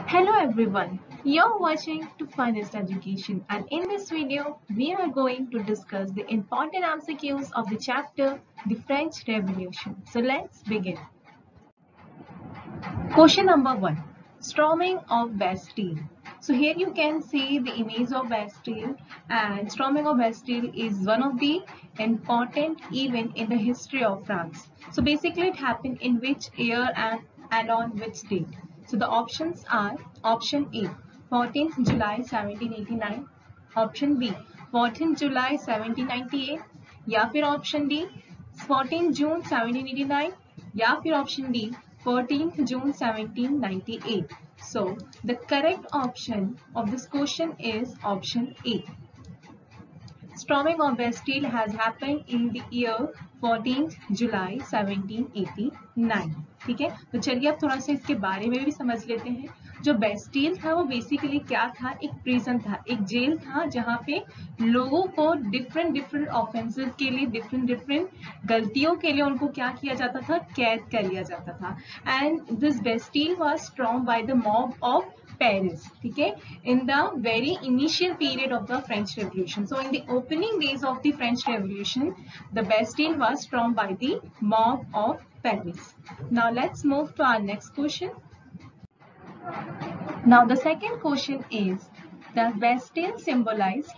Hello everyone, you're watching To Finest Education, and in this video we are going to discuss the important MCQs of the chapter The French Revolution. So let's begin. Question number 1. Storming of Bastille. So here you can see the image of Bastille, and storming of Bastille is one of the important event in the history of France. So basically it happened in which year and on which date. So the options are option A 14th July 1789, option B 14th July 1798 या फिर option D 14 June 1789 या फिर option D 14th June 1798. So the correct option of this question is option A. Storming of Bastille has happened in the year 14th July 1789. ठीक है, तो चलिए अब थोड़ा सा इसके बारे में भी समझ लेते हैं. जो बेस्टील था वो बेसिकली क्या था, एक प्रिजन था, एक जेल था जहाँ पे लोगों को डिफरेंट ऑफेंसेस के लिए डिफरेंट गलतियों के लिए उनको क्या किया जाता था, कैद कर लिया जाता था. And this Bastille was strong by the mob of Paris, okay, in the very initial period of the French Revolution. So in the opening days of the French Revolution, the Bastille was stormed by the mob of Paris. Now let's move to our next question. Now the second question is, the Bastille symbolized.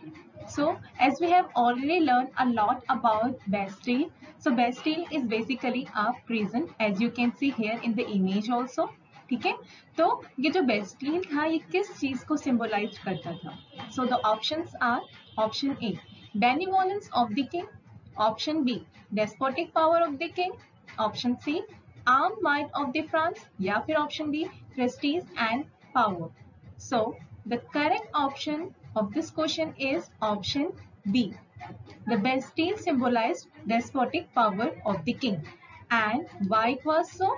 So as we have already learned a lot about Bastille, so Bastille is basically a prison, as you can see here in the image also. ठीक है, तो ये जो Bastille था ये किस चीज को सिंबलाइज करता था. So the options are option A benevolence of the king, option B despotic power of the king, option C arm might of the France या फिर option D prestige and power. So the correct option of this question is option B. The Bastille symbolised despotic power of the king. And why it was so,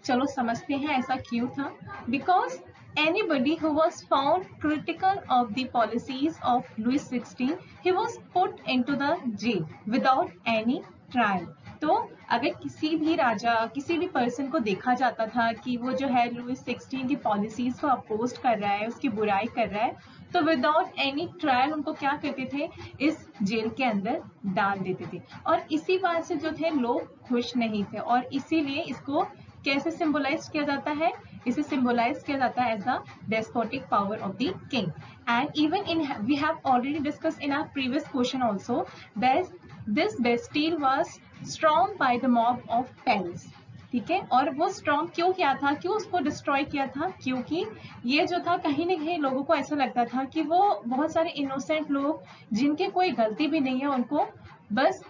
चलो समझते हैं ऐसा क्यों था. Because anybody who was found critical of the policies of Louis XVI, he was put into the jail without any trial. तो अगर किसी भी राजा, किसी भी पर्सन को देखा जाता था कि वो जो है लुइस 16 की पॉलिसीज को अपोज कर रहा है, उसकी बुराई कर रहा है, तो विदाउट एनी ट्रायल उनको क्या करते थे, इस जेल के अंदर डाल देते थे. और इसी बात से जो थे लोग खुश नहीं थे, और इसीलिए इसको कैसे सिंबलाइज किया जाता है, इसे सिंबलाइज किया जाता है as the despotic power of the king. And even in we have already discuss in our previous question also that this Bastille was strong by the mob of Paris. ठीक है, और वो स्ट्रॉन्ग क्यों किया था, क्यों उसको डिस्ट्रॉय किया था, क्योंकि ये जो था कहीं ना कहीं लोगों को ऐसा लगता था कि वो बहुत सारे इनोसेंट लोग जिनके कोई गलती भी नहीं है, उनको बस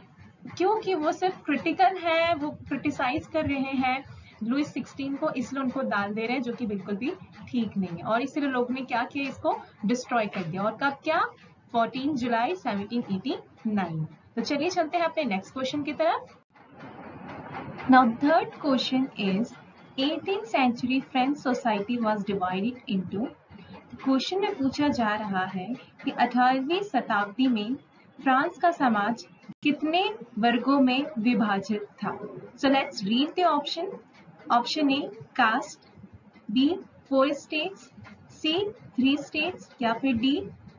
क्योंकि वो सिर्फ क्रिटिकल है, वो क्रिटिसाइज कर रहे हैं लुइस 16 को, इसलिए उनको डाल दे रहे हैं, जो कि बिल्कुल भी ठीक नहीं है. और इसलिए लोगों ने क्या किया, इसको डिस्ट्रॉय कर दिया. और कब, क्या, 14 जुलाई 1789. तो चलिए चलते हैं अपने नेक्स्ट क्वेश्चन की तरफ. Now third question is 18th century French society was divided into. Question में पूछा जा रहा है कि 18वीं शताब्दी में फ्रांस का समाज कितने वर्गों में विभाजित था. सो let's read the option. Option A caste, B 4 states, C 3 states या फिर D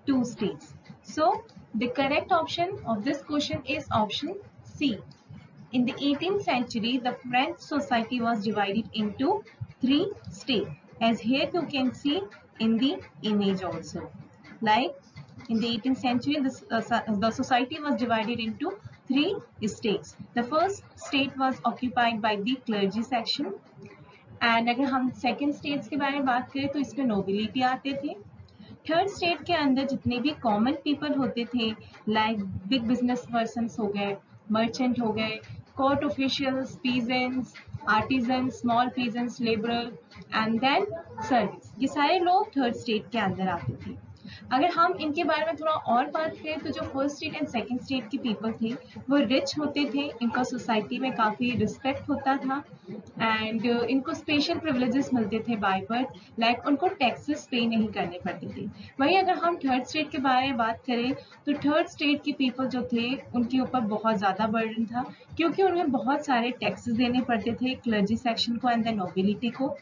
2 states. So the correct option of this question is option C. In the 18th century, the French society was divided into 3 states, as here you can see in the image also. Like in the 18th century, the society was divided into 3 states. The first state was occupied by the clergy section. And अगर हम second states के बारे में बात करें तो इसमें nobility आते थे. थर्ड स्टेट के अंदर जितने भी कॉमन पीपल होते थे, लाइक बिग बिजनेस पर्सन्स हो गए, मर्चेंट हो गए, court officials, peasants, artisan, small peasants, labourer and then service, ये सारे लोग थर्ड स्टेट के अंदर आते थे. अगर हम इनके बारे में थोड़ा और बात करें तो जो first state and second state के पीपल थे वो रिच होते थे, इनका सोसाइटी में काफ़ी रिस्पेक्ट होता था एंड इनको स्पेशल प्रिविलेजेस मिलते थे बाय बर्थ, लाइक उनको टैक्सेस पे नहीं करने पड़ते थे. वहीं अगर हम थर्ड स्टेट के बारे में बात करें तो थर्ड स्टेट के पीपल जो थे उनके ऊपर बहुत ज़्यादा बर्डन था, क्योंकि उन्हें बहुत सारे टैक्सेस देने पड़ते थे क्लर्जी सेक्शन को एंड द नोबिलिटी को.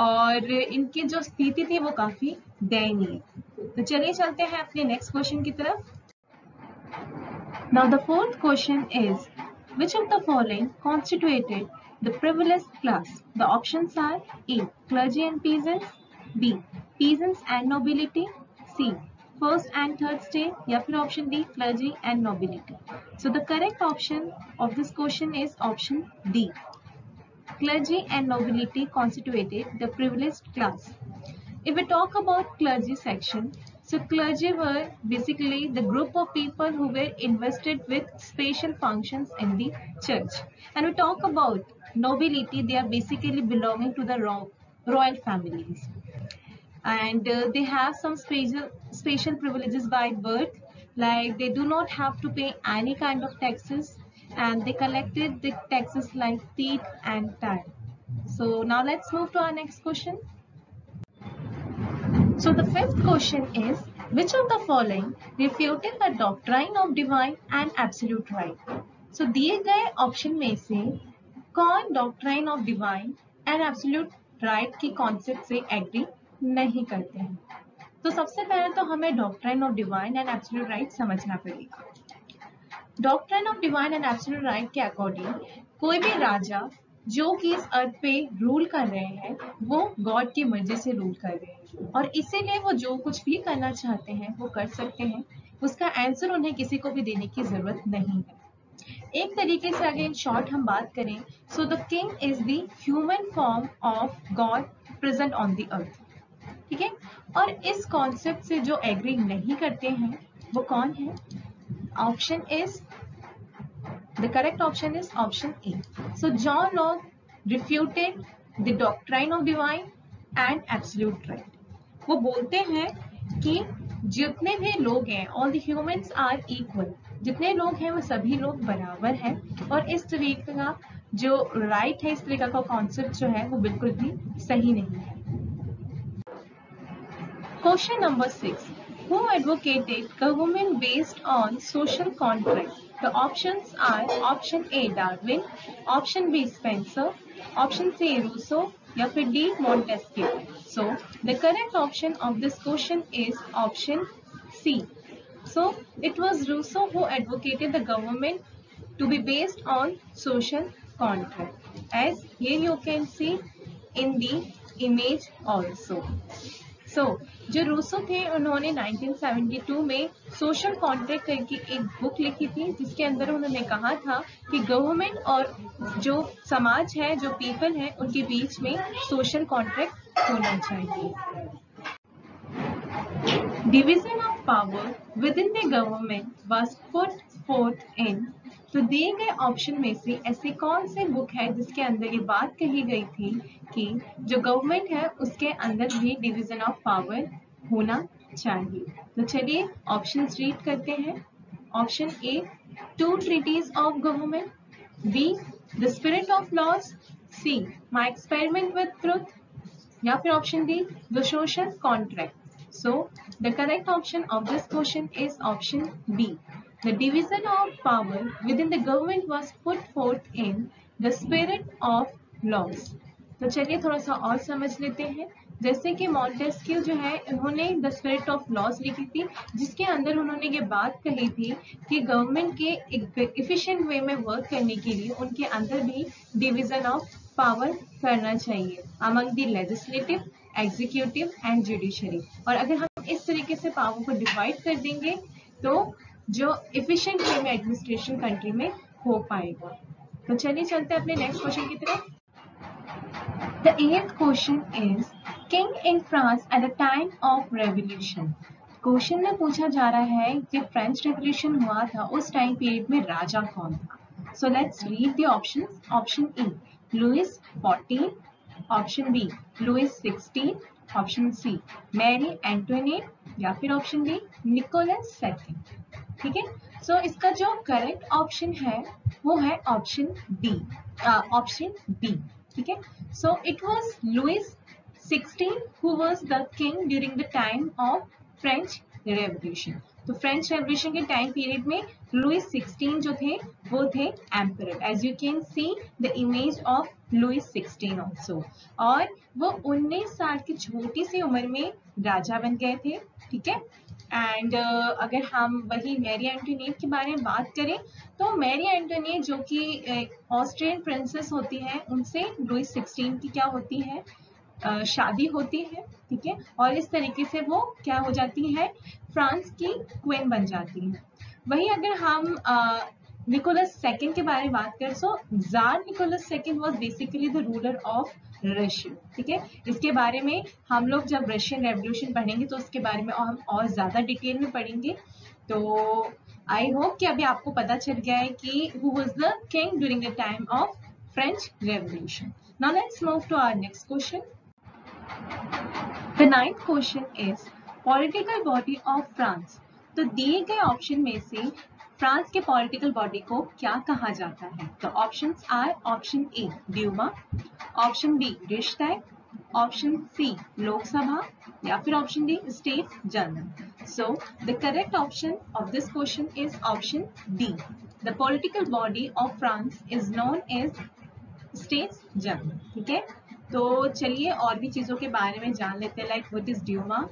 और इनकी जो स्थिति थी वो काफी दयनीय। तो चलिए चलते हैं अपने नेक्स्ट क्वेश्चन की तरफ। Now the fourth question is, which of the following constituted the privileged class? The options are A. Clergy and peasants, B. Peasants and nobility, C. First and third stage, या फिर option D. Clergy and nobility. So the correct option of this question is option D. Clergy and nobility constituted the privileged class. If we talk about clergy section, so clergy were basically the group of people who were invested with special functions in the church. And we talk about nobility, they are basically belonging to the royal families. And they have some special privileges by birth, like they do not have to pay any kind of taxes, and they collected the taxes like teeth and tithe. So now let's move to our next question. So the fifth question is, which of the following refuted the doctrine of divine and absolute right? So दिए गए option में से कौन doctrine of divine and absolute right की concept से agree नहीं करते हैं? तो सबसे पहले तो हमें doctrine of divine and absolute right समझना पड़ेगा। Doctrine of divine and absolute right के अकॉर्डिंग कोई भी राजा जो कि इस अर्थ पे रूल कर रहे हैं वो गॉड की मर्जी से रूल कर रहे हैं, और इसीलिए वो जो कुछ भी करना चाहते हैं वो कर सकते हैं, उसका आंसर उन्हें किसी को भी देने की जरूरत नहीं है। एक तरीके से अगर इन शॉर्ट हम बात करें, so the king is the human form of God present on the earth, ठीक है। और इस कॉन्सेप्ट से जो एग्री नहीं करते हैं वो कौन है? Option is The correct option is option A. So John Locke refuted the doctrine of divine and absolute right. वो बोलते हैं कि जितने भी लोग हैं, all the humans are equal. जितने लोग हैं वो सभी लोग बराबर हैं, और इस तरीके का जो राइट है, इस तरीके का कॉन्सेप्ट जो है वो बिल्कुल भी सही नहीं है। Question number 6. Who advocated government based on social contract? The options are option A Darwin, option B Spencer, option C Rousseau, या फिर D Montesquieu. So the correct option of this question is option C. So it was Rousseau who advocated the government to be based on social contract, as here you can see in the image also. So, जो Rousseau थे उन्होंने 1972 में social contract करके एक book लिखी थी, जिसके अंदर उन्होंने कहा था कि गवर्नमेंट और जो समाज है, जो पीपल है, उनके बीच में सोशल कॉन्ट्रैक्ट होना चाहिए। Division of power within the government was put forth in. तो दिए गए ऑप्शन में से ऐसी कौन सी बुक है जिसके अंदर ये बात कही गई थी कि जो गवर्नमेंट है उसके अंदर भी डिवीजन ऑफ पावर होना चाहिए? तो चलिए ऑप्शन रीड करते हैं। Option A, 2 treaties of government, B, the spirit of laws, C, my experiment with truth, या फिर option D, the social contract. So the correct option of this question is option B. The division of power within the government was put forth in the spirit of laws. तो चलिए थोड़ा सा और समझ लेते हैं। जैसे कि मॉन्टेस्क्यू जो है, उन्होंने द स्पिरिट ऑफ लॉज लिखी थी, जिसके अंदर उन्होंने ये बात कही थी कि गवर्नमेंट के एक इफिशिएंट वे में वर्क करने के लिए उनके अंदर भी डिवीजन ऑफ पावर करना चाहिए among the legislative, executive and judiciary. और अगर हम इस तरीके से पावर को डिवाइड कर देंगे तो जो इफिशिएंट वे में एडमिनिस्ट्रेशन कंट्री में हो पाएगा। तो चलिए चलते हैं अपने नेक्स्ट क्वेश्चन की तरफ। The 8th question is, king in France at the time of revolution. Question में पूछा जा रहा है कि फ्रेंच रेवोल्यूशन हुआ था उस टाइम पीरियड में राजा कौन था? सो let's read the options. Option A, Louis 14, option B, Louis 16, option C, Marie Antoinette, या फिर ऑप्शन डी, निकोलस सेकंड। ठीक है, सो इसका जो करेक्ट ऑप्शन है वो है ऑप्शन डी, ऑप्शन बी। ठीक है, so it was Louis 16 who was the king during the time of French Revolution. तो फ्रेंच रेवोल्यूशन के टाइम पीरियड में लुइस 16 जो थे वो थे emperor. As you can see the image of Louis 16 also, और वो 19 साल की छोटी सी उम्र में राजा बन गए थे, ठीक है। एंड अगर हम वही मैरी एंटोनियट के बारे में बात करें तो मैरी एंटोनियट जो कि ऑस्ट्रियन प्रिंसेस होती है, उनसे लुइस 16 की क्या होती है, शादी होती है, ठीक है। और इस तरीके से वो क्या हो जाती है, फ्रांस की क्वीन बन जाती है। वही अगर हम निकोलस सेकंड के बारे में बात करें, so tsar Nicholas second was basically the ruler of Russia, ठीक है। इसके बारे में हम लोग जब रशियन रेवोल्यूशन पढ़ेंगे तो उसके बारे में हम और ज्यादा डिटेल में पढ़ेंगे। तो आई होप कि अभी आपको पता चल गया है कि who was the king during the time of French Revolution. Now let's move to our next question. The ninth question is political body of France। तो दिए गए ऑप्शन में से फ्रांस के पॉलिटिकल बॉडी को क्या कहा जाता है? तो options are option A Duma, option B Reichstag, option C Lok Sabha, या फिर option D State General. So the correct option of this question is option D. The political body of France is known as States General, ठीक है। तो चलिए और भी चीजों के बारे में जान लेते हैं, like what is Duma,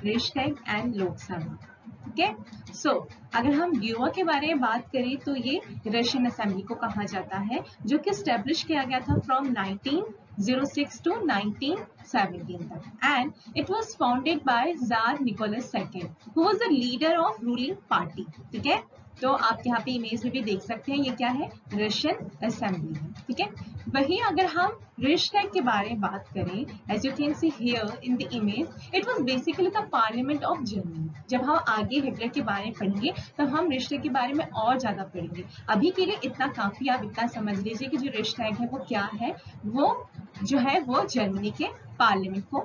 Reichstag and Lok Sabha, ठीक है। सो अगर हम ड्यूमा के बारे में बात करें तो ये रशियन असेंबली को कहा जाता है, जो कि स्टेब्लिश किया गया था फ्रॉम 1906 टू 1917 तक, and it was founded by czar Nicholas second who was the leader of ruling party, ठीक है। तो आप यहाँ पे इमेज में भी देख सकते हैं, ये क्या है, रशियन असेंबली है, ठीक है। वही अगर हम रिश्ताग के बारे में बात करें, as you can see here in the image, it was basically the parliament of Germany. जब हम आगे हिटलर के बारे में पढ़ेंगे तब हम रिश्ताग के बारे में और ज्यादा पढ़ेंगे। अभी के लिए इतना काफी, आप इतना समझ लीजिए कि जो रिश्ताग है वो क्या है, वो जो है वो जर्मनी के पार्लियामेंट को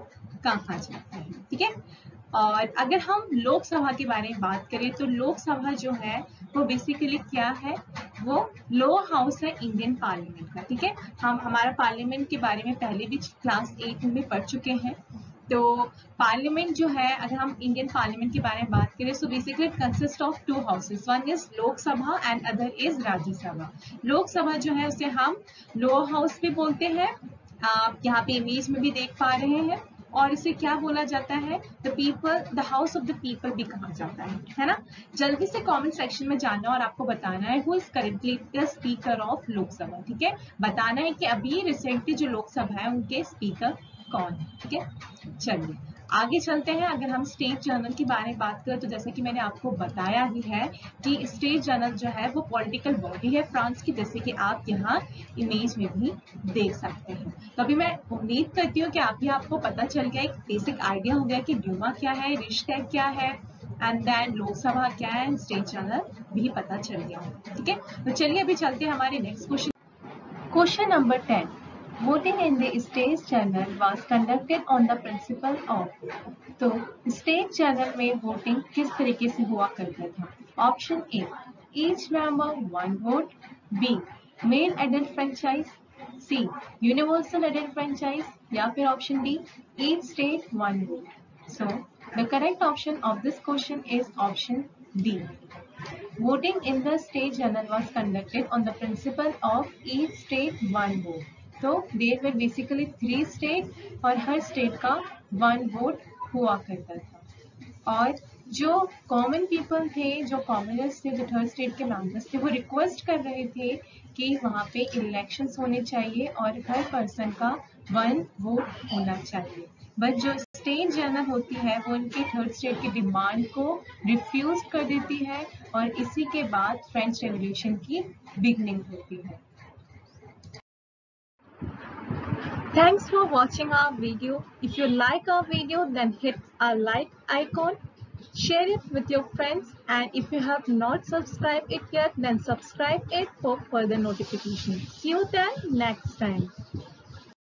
कहा जाता है, ठीक है। और अगर हम लोकसभा के बारे में बात करें तो लोकसभा जो है वो बेसिकली क्या है, वो लोअर हाउस है इंडियन पार्लियामेंट का, ठीक है। हम हमारा पार्लियामेंट के बारे में पहले भी क्लास 8 में पढ़ चुके हैं। तो पार्लियामेंट जो है, अगर हम इंडियन पार्लियामेंट के बारे में बात करें, so basically it consist of to houses, one is Lok Sabha and other is Rajya Sabha. Lok Sabha जो है उसे हम लोअर हाउस भी बोलते हैं, आप यहाँ पे इमेज में भी देख पा रहे हैं, और इसे क्या बोला जाता है, the people, the house of the people भी कहा जाता है ना। जल्दी से कमेंट सेक्शन में जाना और आपको बताना है who is currently the speaker of Lok Sabha, ठीक है। बताना है कि अभी रिसेंटली जो लोकसभा है उनके स्पीकर कौन है, ठीक है। चलिए आगे चलते हैं। अगर हम स्टेट जनरल के बारे में बात करें तो जैसे कि मैंने आपको बताया ही है कि स्टेट जनरल जो है वो पॉलिटिकल बॉडी है फ्रांस की, जैसे कि आप यहाँ इमेज में भी देख सकते हैं। तो अभी मैं उम्मीद करती हूँ कि आपको पता चल गया, एक बेसिक आइडिया हो गया कि ड्यूमा क्या है, रिश्ताग क्या है, एंड देन लोकसभा क्या है, स्टेट जनरल भी पता चल गया, ठीक है। तो चलिए अभी चलते हैं हमारे next question. Question number 10, voting in the state general was conducted on the principle of. तो स्टेट जनरल में वोटिंग किस तरीके से हुआ करता था? Option A each member one vote, B male adult franchise, C universal adult franchise, या फिर option D each state one vote. So the correct option of this question is option D. Voting in the state general was conducted on the principle of each state one vote. तो there were basically 3 states और हर state का 1 vote हुआ करता था। और जो common people थे, जो कॉमनर्स थे, जो थर्ड स्टेट के मेंबर्स थे, वो रिक्वेस्ट कर रहे थे कि वहाँ पे इलेक्शंस होने चाहिए और हर पर्सन का 1 वोट होना चाहिए। बट जो स्टेट जनरल होती है वो उनके थर्ड स्टेट की डिमांड को रिफ्यूज कर देती है, और इसी के बाद फ्रेंच रेवोल्यूशन की बिगनिंग होती है। Thanks for watching our video. If you like our video, then hit our like icon, share it with your friends, and if you have not subscribed it yet, then subscribe it for further notifications. See you then next time.